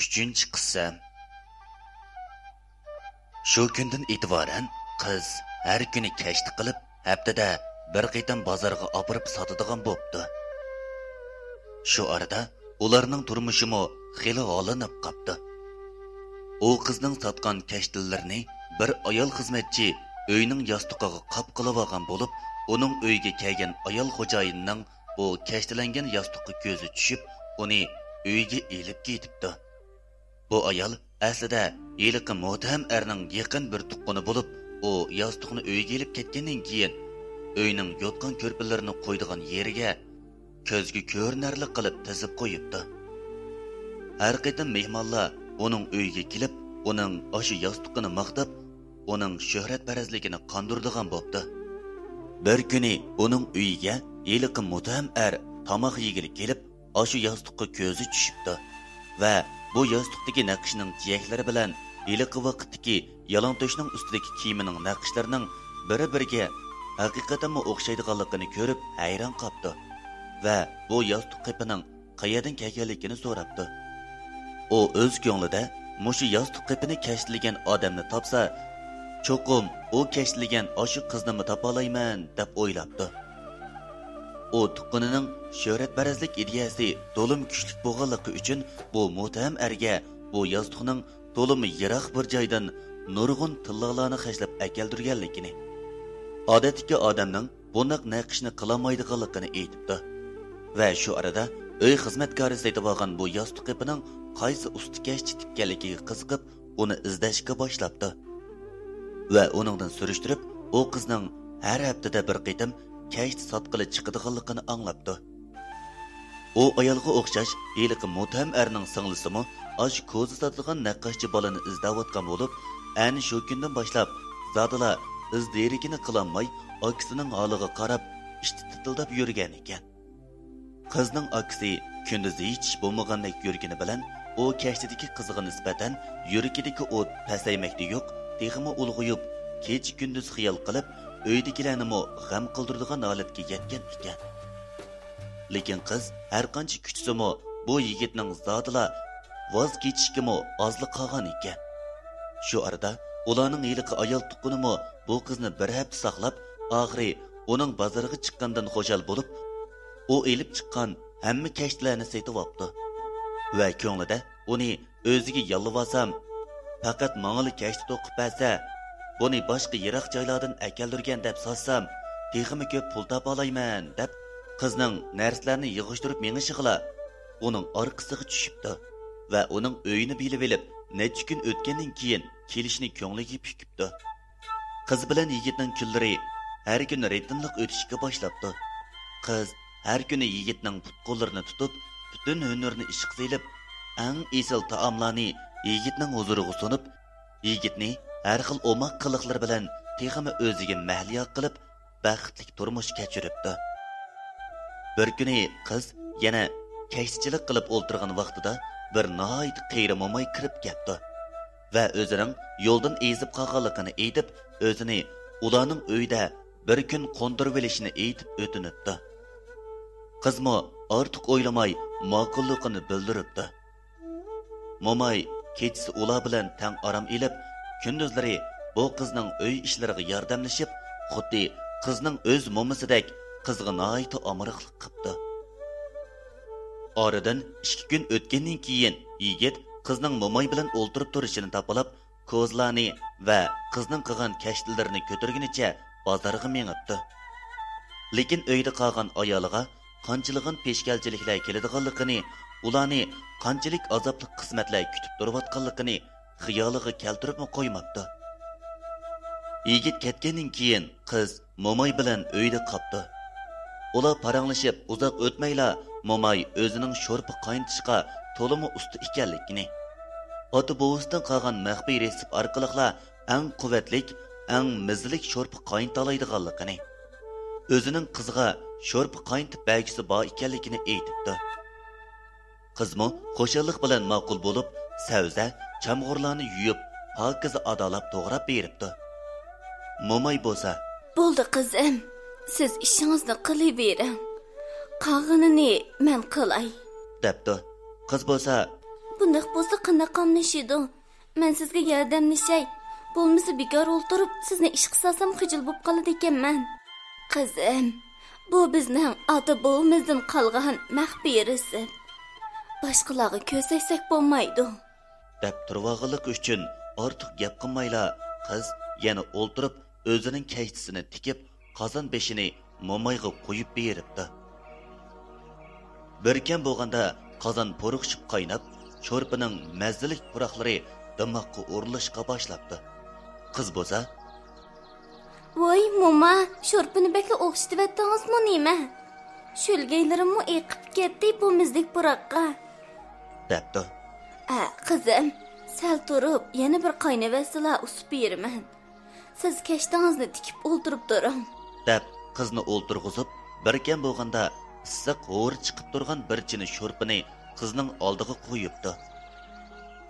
Üçüncü qissa. Shu kundan e'tiboran qiz har kuni kashti qilib, haftada bir qitim bozorga olib sotadigan bo'pti. Shu arada ularning turmushimi xili g'olinib qopti. U qizning sotgan kashtillarini bir ayol xizmatchi uyning yostiqiga qop qilib olgan bo'lib, uning uyga kelgan ayol xo'jayinning bu kashtilangan yostiqqa ko'zi tushib, uni uyga elib ketibdi. Bu ayol aslida yiliqi muhtaham erning yaqin bir tuqqani bo'lib, u yostiqni uyga elib ketgandan keyin uyning yotgan ko'rpalarini qo'ydigan yeriga ko'zga ko'rinarli qilib tizib qo'yibdi. Har qitim mehmonlar uning uyiga kelib, uning o'sha yostiqini maqtab, uning shuhratparazligini qondirdigan bo'pti. Bir kuni uning uyiga yiliqi muhtaham er tomoq yegili kelib, o'sha yostiqqa ko'zi tushibdi va bu yostiqdagi naqshning jiyaklari bilan yiliqi vaqtdagi yalangtoshning ustidagi kiyimining naqshlarining biri-biriga haqiqatan o'xshaydiganligini ko'rib hayron qoldi va bu yostiq qipining qayerdan kelganligini so'rabdi. U o'z ko'nglida mushu yostiq qipini kashtilagan odamni topsa, cho'qim u kashtilagan o'sha qizni topalayman deb o'ylabdi. U tuqqanining shuhratparazlik ideyasi to'lim kuchli bo'lganligi uchun bu muhtaham erga bu yostiqning to'limi yiroq bir joydan nurg'un tillolarni xashlab akeldirganligini, odatdagi odamning bunaq naqshni qilolmaydiganligini aytibdi. Va shu arada uy xizmatkori saytib olgan bu yostiq qipining qaysi ustikash tikkanligiga qiziqib, uni izlashga boshlabdi. Va uningdan surishtirib, u qizning har haftada bir qitim kashti sotqili chiqadiganligini anglabdi. U ayolga o'xshash yiliqi muhtaham erning singlisimi osh ko'zi sotilgan naqashchi bolani izlayotgan bo'lib, ani shu kundan boshlab zodila iz derigini qilolmay, akisining holiga qarab ishti titildab yurgan ekan. Qizning akisi kunduzi hech bo'lmagandek yurgani bilan, u kashtidagi qiziga nisbatan yuragidagi o't pasaymakda yo'q, texmi ulg'uyib, kecha kunduz xiyol qilib, uydagilarni g'am qildiradigan holatga yetgan ekan. Lekin qiz har qancha kuchsimi bu yigitning zotila voz kechishga ozlik qolgan ekan. Shu arada ularning yiliqi ayol tuqqunimi bu qizni bir hafta saqlab, oxiri uning bozorga chiqqandan xo'shal bo'lib, u elib chiqqan hamma kashtilarni setib olibdi va ko'nglida uni o'ziga yollasam, faqat mangli kashti to'qib bersa, buni boshqa yiroq joylardan akeldirgan deb sotsam, texmi ko'p pul topalayman deb qizning narsalarni yig'ishtirib mengishig'ila uning orqasiga tushibdi va uning uyini bilib olib, necha kun o'tgandan keyin kelishni ko'ngliga pukibdi. Qiz bilan yigitning kunlari har kun ritmliq o'tishga boshlabdi. Qiz har kuni yigitning put-qo'llarini tutib, butun hunarini ishq qilib, eng esil taomlarni yigitning huzuriga sunib, yigitni har xil omoq qiliqlar bilan texmi o'ziga mahliyo qilib, baxtli turmush kechiribdi. Bir kuni qiz yana kashtichilik qilib o'ltirgan vaqtida bir nihoyat qiyri mo'may kirib ketdi va o'zining yo'ldan ezib qolganligini aytib, o'zini ularning uyida bir kun qo'ndirib olishini aytib o'tinibdi. Qizmi ortiq o'ylamay ma'qulligini bildiribdi. Mo'may kechasi ular bilan tang orom elib, kunduzlari bu qizning uy ishlariga yordamlashib, xuddi qizning o'z mo'misidek qizga nihoyat omiriqlik qilibdi. Oradan 2 kun o'tgandan keyin yigit qizning mo'may bilan o'ltirib turishini topilib, ko'zlarni va qizning qilgan kashtilarini ko'targunicha bozorga mengibdi. Lekin uyda qolgan ayoliga qanchiligan peshkalchiliklar keladiganligini, ularni qanchalik azobli qismatlar kutib turayotganligini xiyoliga keltirib qo'ymabdi. Yigit ketgandan keyin qiz mo'may bilan uyda qoldi. Ular paranglashib uzoq o'tmayla mo'may o'zining sho'rpa qaynatishga to'limi usta ekanligini, ota bovisidan qolgan maxfiy resept orqali eng quvvatlik, eng mizlik sho'rpa qaynatalaydiganligini, o'zining qiziga sho'rpa qaynatib bergisi bor ekanligini aytibdi. Qizmi xo'shallik bilan ma'qul bo'lib, savza, chamg'urlarni yuyib, pokiza adolab to'g'rab beribdi. Mo'may bo'lsa, "Bo'ldi qizim, siz ishingizni qilavering. Qolganini men qilay", debdi. Qiz bo'lsa, Bundaq bo'lsa qanday qamlashidi? Men sizga yordamlashay. Bo'lmasa bekor o'ltirib, sizni ish qilsam xijil bo'lib qoladi ekanman. Qizim, bu bizning ota-bobomizdan qolgan maxfiy risb. Boshqalarga ko'rsatsak bo'lmaydi. deb turvog'iliq uchun ortiq gap qilmayla qiz yana o'ltirib o'zining kaytisini tikib qozon beshini mo'mayga qo'yib beribdi. Birkan bo'lganda qozon po'riqshib qaynab, sho'rpining mazzilik puroqlari dimoqqa urilishga boshlabdi. Qiz bo'lsa, "Voy mo'ma, sho'rpini bekla o'xshitibdingizmi nima? Shulgaylarimni eqib ketdi bu mizlik puroqqa." debdi. Qizim, sal turib, yana bir qaynavasila usib beraman. Siz kashtangizni tikib o'ltirib turing. deb qizni o'ltirg'izib, birkan bo'lganda issiq ho'ri chiqib turgan bir chini sho'rpini qizning oldiga qo'yibdi.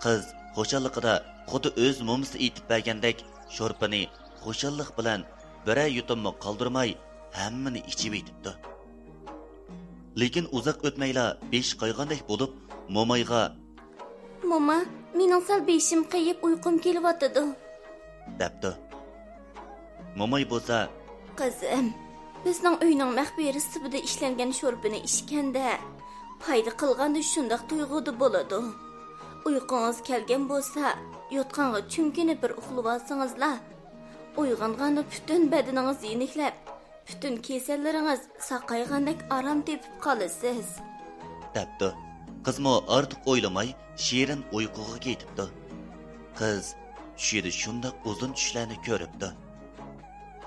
Qiz xo'shalligida xuddi o'z mo'misi etib bergandek sho'rpini xo'shallik bilan biray yutumni qoldirmay hammani ichib etibdi. Lekin uzoq o'tmayla besh qayg'andek bo'lib, mo'mayga "Mo'ma, mening sal beshim qayib uyqum kelyotdi." debdi. Mo'may bo'lsa, "Qizim, bizning uyning maxfiy risbida ishlangan sho'rpini ichganda foyda qilganda shundoq tuyg'uda bo'ladi. Uyqungiz kelgan bo'lsa, yotqanga chunkinib bir uxlab olsangizlar, uyg'onganda butun badaningiz yeniklab, butun kasallaringiz saqaygandek orom tepib qolasiz." debdi. Qizmo ortiq o'ylamay shirin uyquga ketibdi. Qiz tushida shundoq uzun tushlarni ko'ribdi.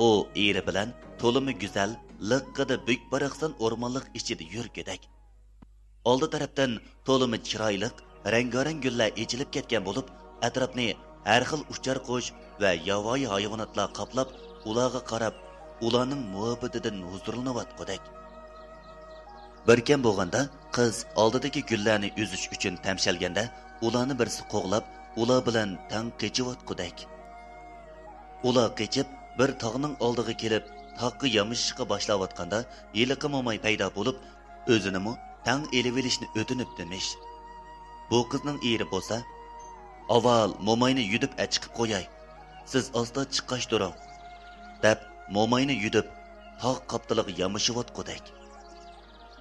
U eri bilan to'limi go'zal, liqqida buyuk baraqsan o'rmonlik ichida yurgidek. Oldi tarafdan to'limi chiroyli, rang-barang gullar echilib ketgan bo'lib, atrofni har xil uchar qush va yovvoyi hayvonotlar qoplab, ularga qarab, ularning muhabbatidan huzurlanayotgandek. Birkan bo'lganda qiz oldidagi gullarni uzish uchun tamshalganda, ularni birsi qo'g'lab, ular bilan tang qechiyotgandek. Ular qechib bir tog'ning oldiga kelib, taqqa yamishishga boshlayotganda, yiliqi mo'may paydo bo'lib, o'zinimi tang elib olishni o'tinib demiş. Bu qizning eri bo'lsa, "Avval mo'mayni yudib chiqib qo'yay. Siz asta chiqqach turing." deb mo'mayni yudib tog' qaptiliga yamishayotgandek.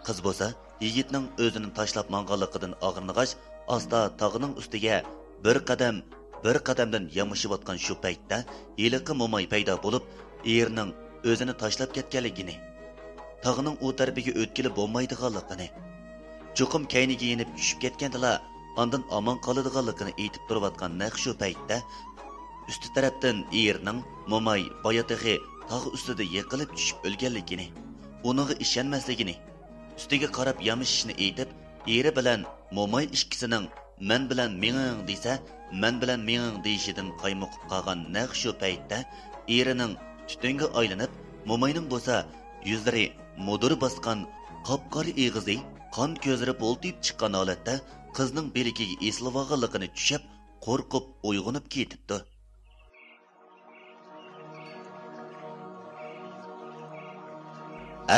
Qiz bo'lsa, yigitning o'zini tashlab manganligidan og'irnig'ach, asta tog'ning ustiga bir qadamdan yamishayotgan shu paytda yiliqi mo'may paydo bo'lib, erining o'zini tashlab ketganligini, tog'ning u tarafiga o'tkili bo'lmaydiganligini, cho'qim kayniga yenib tushib ketgandilar, ondan omon qoladiganligini aytib turayotgan naq shu paytda usti tarafdan erining mo'may boyatig'i tog' ustida yiqilib tushib o'lganligini, uniga ishonmasligini, ustiga qarab yamishishni aytib, eri bilan mo'may ikkisining "men bilan mening" desa, "men bilan mening" deyishidan qaymoqib qolgan naq shu paytda erining tutunga aylanib, mo'mayning bo'lsa yuzlari mudur bosgan qop-qora eg'izi, qon ko'zlari bo'ltib chiqqan holatda qizning beligiga eslavoganligini tushib, qo'rqib uyg'onib ketibdi.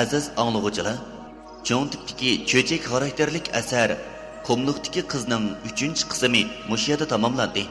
Aziz anglag'uchilar, cho'ng tipdagi cho'chak xarakterlik asar Qumliqdagi qizning 3-qismi mush yerda tamomlandi.